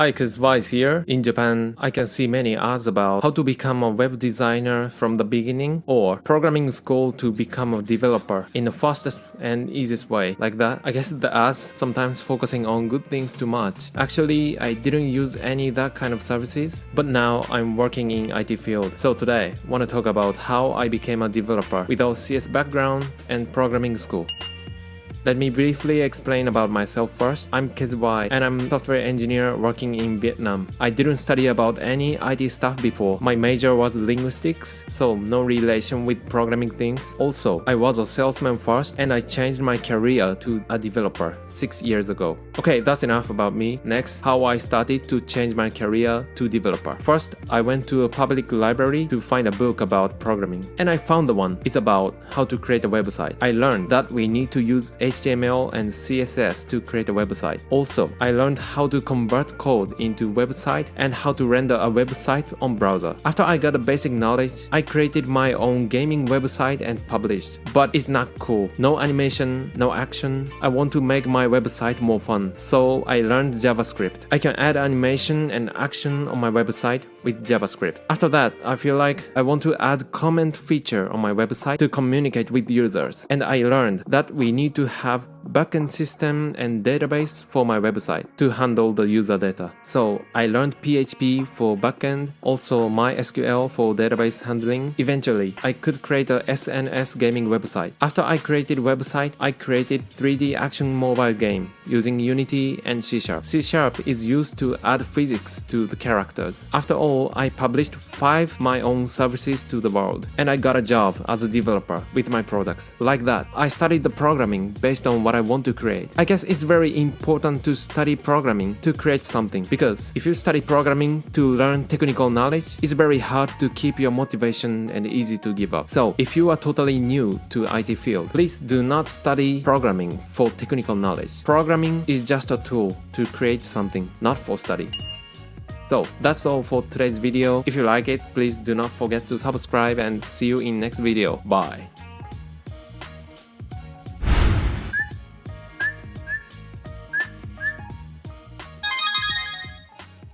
Hi, Wise here. In Japan, I can see many ads about how to become a web designer from the beginning or programming school to become a developer in the fastest and easiest way. Like that, I guess the ads sometimes focusing on good things too much. Actually, I didn't use any that kind of services, but now I'm working in IT field. So today, I want to talk about how I became a developer without CS background and programming school. Let me briefly explain about myself first. I'm KZY and I'm a software engineer working in Vietnam. I didn't study about any IT stuff before. My major was linguistics, so no relation with programming things. Also, I was a salesman first and I changed my career to a developer 6 years ago. Okay, that's enough about me. Next, how I started to change my career to developer. First, I went to a public library to find a book about programming. And I found the one. It's about how to create a website. I learned that we need to use HTML and CSS to create a website. Also, I learned how to convert code into website and how to render a website on browser. After I got a basic knowledge, I created my own gaming website and published. But it's not cool. No animation, no action. I want to make my website more fun. So I learned JavaScript. I can add animation and action on my website with JavaScript. After that, I feel like I want to add comment feature on my website to communicate with users. And I learned that we need to have backend system and database for my website to handle the user data. So I learned PHP for backend, also MySQL for database handling. Eventually, I could create a SNS gaming website. After I created website, I created 3D action mobile game using Unity and C#. C# is used to add physics to the characters. After all, I published 5 my own services to the world, and I got a job as a developer with my products. Like that, I studied the programming based on what I want to create. I guess it's very important to study programming to create something, because if you study programming to learn technical knowledge, it's very hard to keep your motivation and easy to give up. So if you are totally new to IT field, please do not study programming for technical knowledge. Programming is just a tool to create something, not for study. So that's all for today's video. If you like it, please do not forget to subscribe and see you in next video. Bye.